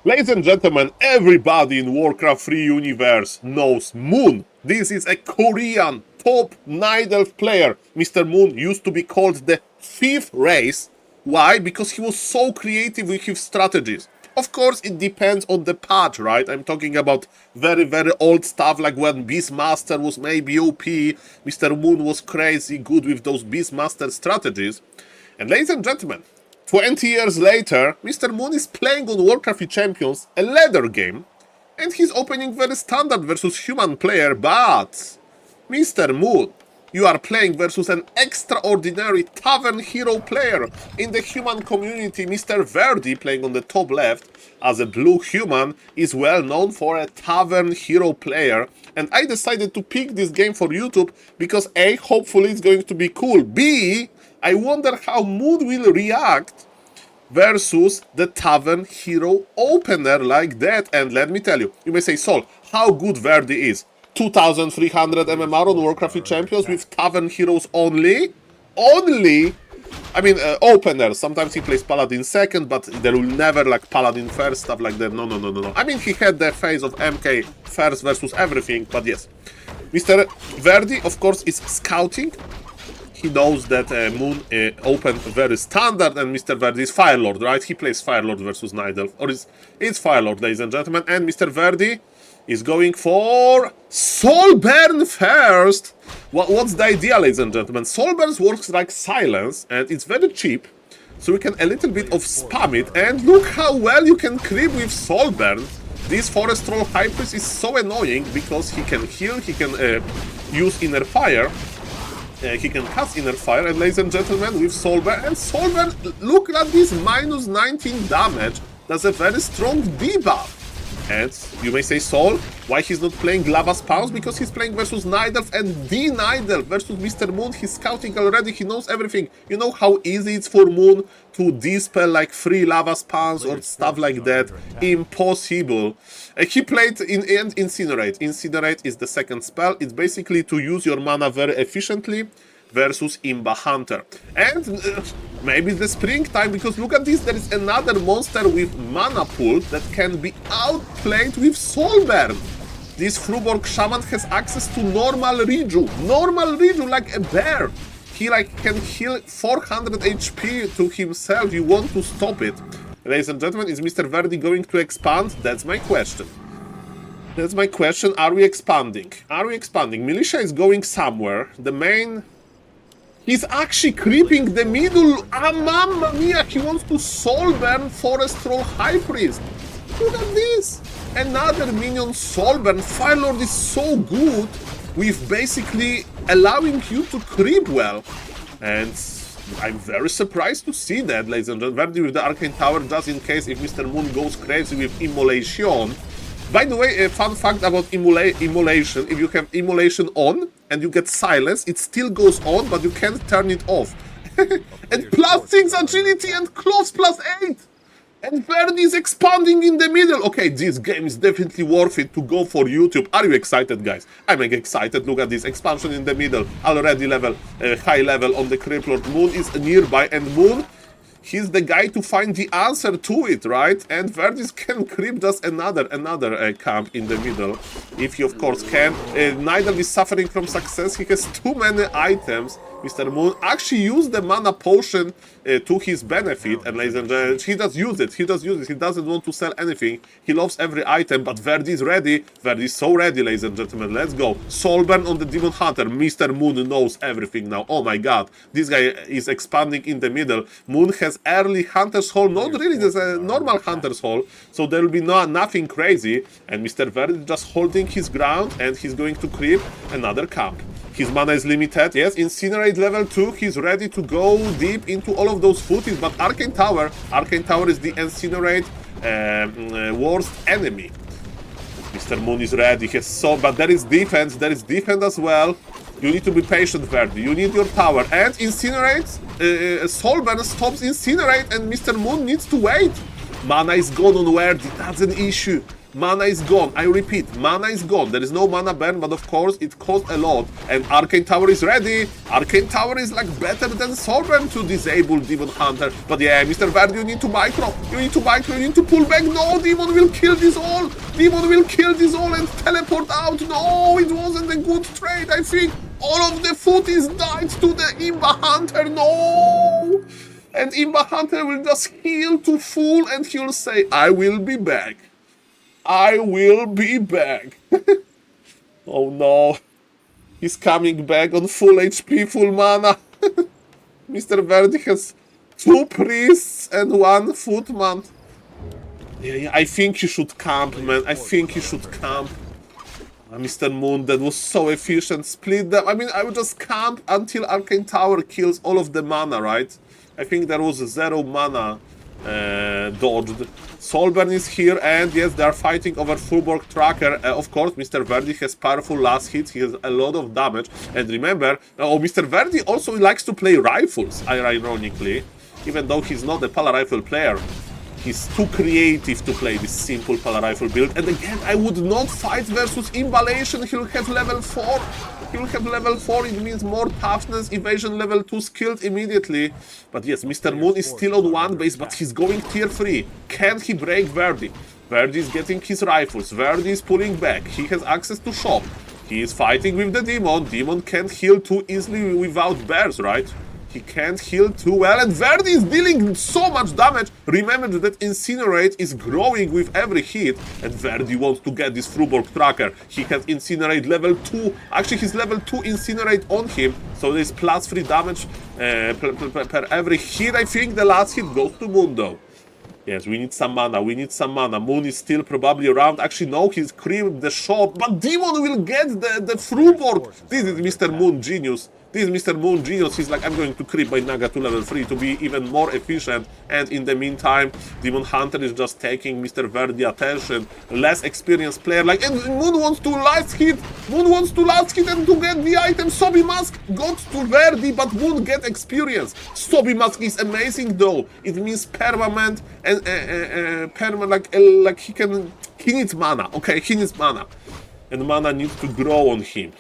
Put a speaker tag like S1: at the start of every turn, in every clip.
S1: Ladies and gentlemen, everybody in Warcraft 3 universe knows Moon. This is a Korean top night elf player. Mr. Moon used to be called the fifth race. Why? Because he was so creative with his strategies. Of course, it depends on the patch, right? I'm talking about very old stuff, like when Beastmaster was maybe OP. Mr. Moon was crazy good with those Beastmaster strategies. And ladies and gentlemen, 20 years later, Mr. Moon is playing on Warcraft Champions, a ladder game, and he's opening very standard versus human player, but Mr. Moon, you are playing versus an extraordinary Tavern hero player. In the human community, Mr. Verdi, playing on the top left, as a blue human, is well known for a Tavern hero player. And I decided to pick this game for YouTube because A, hopefully it's going to be cool. B, I wonder how Moon will react versus the Tavern hero opener like that. And let me tell you, you may say, Saul, how good Verdi is. 2,300 MMR on Warcraft Champions with Tavern heroes only. I mean, openers. Sometimes he plays Paladin second, but there will never like Paladin first, stuff like that. No. I mean, he had the phase of MK first versus everything, but yes. Mr. Verdi, of course, is scouting. He knows that Moon opened very standard, and Mr. Verdi is Firelord, right? He plays Firelord versus Night Elf, or it's Firelord, ladies and gentlemen. And Mr. Verdi is going for Soulburn first. What's the idea, ladies and gentlemen? Soulburn works like silence, and it's very cheap, so we can a little bit of spam it. And look how well you can creep with Soulburn. This Forest Troll High Priest is so annoying because he can heal, he can use Inner Fire. He can cast Inner Fire, and ladies and gentlemen, with Soulburn, and Soulburn, look at this, minus 19 damage, that's a very strong debuff. And you may say, Saul, why he's not playing Lava Spawns? Because he's playing versus Night Elf, and the Night Elf versus Mr. Moon, he's scouting already, he knows everything. You know how easy it's for Moon to dispel like 3 Lava Spawns or stuff like that? Impossible. He played Incinerate. Incinerate is the second spell. It's basically to use your mana very efficiently versus Imba Hunter. And maybe the springtime, because look at this, there is another monster with mana pool that can be outplayed with Soulburn. This Fruborg Shaman has access to normal Reju like a bear. He like can heal 400 HP to himself. You want to stop it. Ladies and gentlemen, is Mr. Verdi going to expand? That's my question. That's my question. Are we expanding? Are we expanding? Militia is going somewhere. The main... He's actually creeping the middle. Ah, mamma mia! He wants to Soulburn Forest Troll High Priest. Look at this! Another minion Soulburn. Firelord is so good with basically allowing you to creep well. And I'm very surprised to see that, ladies and gentlemen. Verdi with the Arcane Tower, just in case if Mr. Moon goes crazy with Immolation. By the way, a fun fact about Immolation, if you have Immolation on and you get silence, it still goes on, but you can't turn it off. And plus 6 agility and close plus 8! And Verdi is expanding in the middle. Okay, this game is definitely worth it to go for YouTube. Are you excited, guys? I'm excited. Look at this expansion in the middle. Already high level on the Cripplord. Moon is nearby, and Moon, he's the guy to find the answer to it, right? And Verdis can creep just another camp in the middle, if he of course can. Nidal is suffering from success. He has too many items. Mr. Moon actually used the mana potion to his benefit, and ladies and gentlemen, he does use it. He doesn't want to sell anything. He loves every item, but Verdi is ready. Verdi is so ready, ladies and gentlemen. Let's go. Soulburn on the Demon Hunter. Mr. Moon knows everything now. Oh my god. This guy is expanding in the middle. Moon has early Hunter's Hall. Not really, there's a normal Hunter's Hall, so there will be nothing crazy. And Mr. Verdi is just holding his ground, and he's going to creep another camp. His mana is limited, yes, Incinerate level 2, he's ready to go deep into all of those footies, but Arcane Tower is the Incinerate worst enemy. Mr. Moon is ready, but there is defense as well. You need to be patient, Verdi, you need your tower, and Incinerate, Soulburn stops Incinerate, and Mr. Moon needs to wait. Mana is gone on Verdi, that's an issue. Mana is gone. I repeat, mana is gone. There is no mana burn, but of course it costs a lot. And Arcane Tower is ready. Arcane Tower is like better than SaulApeMan to disable Demon Hunter. But yeah, Mr. Verdi, you need to micro. You need to micro. You need to pull back. No, Demon will kill this all. Demon will kill this all and teleport out. No, it wasn't a good trade. I think all of the footies died to the Imba Hunter. No. And Imba Hunter will just heal to full and he'll say, I will be back. I will be back. Oh no. He's coming back on full HP, full mana. Mr. Verdi has 2 priests and 1 footman. Yeah, I think he should camp, man. I think he should camp. Mr. Moon, that was so efficient. Split them. I mean, I would just camp until Arcane Tower kills all of the mana, right? I think there was 0 mana dodged. SaulApeMan is here, and yes, they are fighting over Firelord Tracker. Of course, Mr. Verdi has powerful last hits. He has a lot of damage. And remember, Mr. Verdi also likes to play rifles, ironically. Even though he's not a Pala Rifle player. He's too creative to play this simple Pala Rifle build. And again, I would not fight versus Imballation. He'll have level 4. He'll have level 4. It means more toughness, evasion level 2 skilled immediately. But yes, Mr. Moon is still on 1 base, but he's going tier 3. Can he break Verdi? Verdi is getting his rifles. Verdi is pulling back. He has access to shop. He is fighting with the Demon. Demon can't heal too easily without bears, right? He can't heal too well, and Verdi is dealing so much damage. Remember that Incinerate is growing with every hit, and Verdi wants to get this Firelord Tracker. He has Incinerate level 2. Actually, he's level 2 Incinerate on him, so there's plus 3 damage per every hit. I think the last hit goes to Moon, though. Yes, we need some mana, we need some mana. Moon is still probably around. Actually, no, he's creamed the shop, but Demon will get the Firelord. This is Mr. Moon genius. This is Mr. Moon genius. He's like, I'm going to creep my Naga to level 3 to be even more efficient. And in the meantime, Demon Hunter is just taking Mr. Verdi attention. Less experienced player, like, and Moon wants to last hit. Moon wants to last hit and to get the item. Sobi Mask got to Verdi, but Moon get experience. Sobi Mask is amazing though. It means permanent and like he needs mana. Okay, he needs mana, and mana needs to grow on him.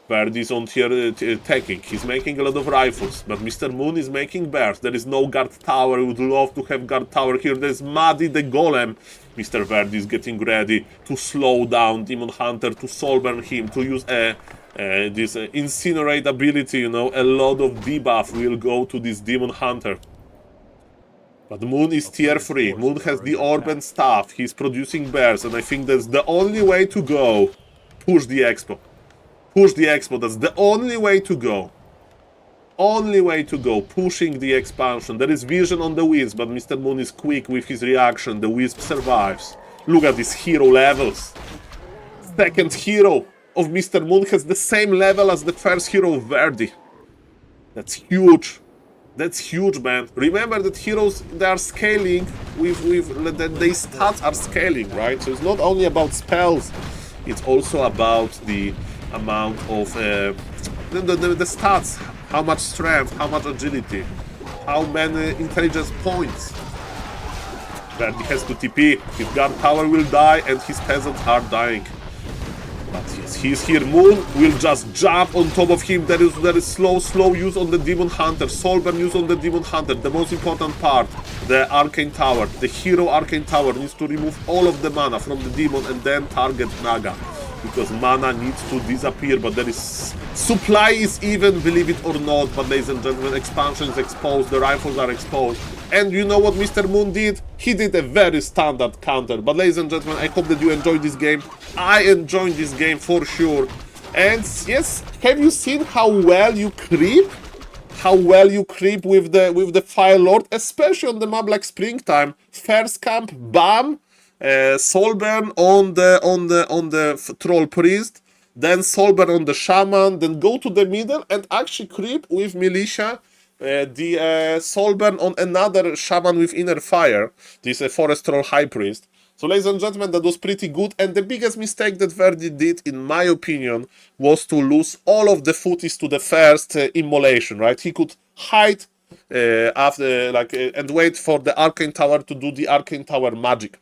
S1: Verdi is on tier taking. He's making a lot of rifles, but Mr. Moon is making bears. There is no guard tower. We would love to have guard tower here. There's Muddy the Golem. Mr. Verdi is getting ready to slow down Demon Hunter, to SaulApeMan him, to use this Incinerate ability, you know. A lot of debuff will go to this Demon Hunter. But Moon is tier 3. Moon has the orb and stuff. He's producing bears, and I think that's the only way to go. Push the expo. Push the expo. That's the only way to go. Only way to go. Pushing the expansion. There is vision on the Wisp, but Mr. Moon is quick with his reaction. The Wisp survives. Look at these hero levels. Second hero of Mr. Moon has the same level as the first hero of Verdi. That's huge. That's huge, man. Remember that heroes, they are scaling with their stats are scaling, right? So it's not only about spells, it's also about the amount of the stats. How much strength, how much agility, how many intelligence points. Verdi has to TP. His guard tower will die and his peasants are dying. But yes, he's here. Moon will just jump on top of him. There is slow use on the Demon Hunter. SaulApeMan use on the Demon Hunter. The most important part, the Arcane Tower. The hero Arcane Tower needs to remove all of the mana from the Demon and then target Naga. Because mana needs to disappear, but there is... Supply is even, believe it or not, but ladies and gentlemen, expansion is exposed, the rifles are exposed. And you know what Mr. Moon did? He did a very standard counter. But ladies and gentlemen, I hope that you enjoyed this game. I enjoyed this game for sure. And yes, have you seen how well you creep? How well you creep with the Firelord, especially on the map like Springtime. First camp, bam! SaulApeMan on the Troll Priest, then SaulApeMan on the Shaman, then go to the middle and actually creep with Militia, the SaulApeMan on another Shaman with Inner Fire, this Forest Troll High Priest. So ladies and gentlemen, that was pretty good, and the biggest mistake that Verdi did, in my opinion, was to lose all of the footies to the first Immolation, right? He could hide after and wait for the Arcane Tower to do the Arcane Tower magic.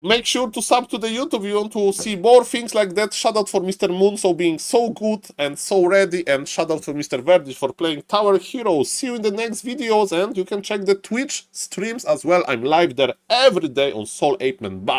S1: Make sure to sub to the YouTube if you want to see more things like that. Shout out for Mr. Moon for being so good and so ready, and shout out for Mr. Verdi for playing Tower Heroes. See you in the next videos, and you can check the Twitch streams as well. I'm live there every day on SaulApeMan. Bye!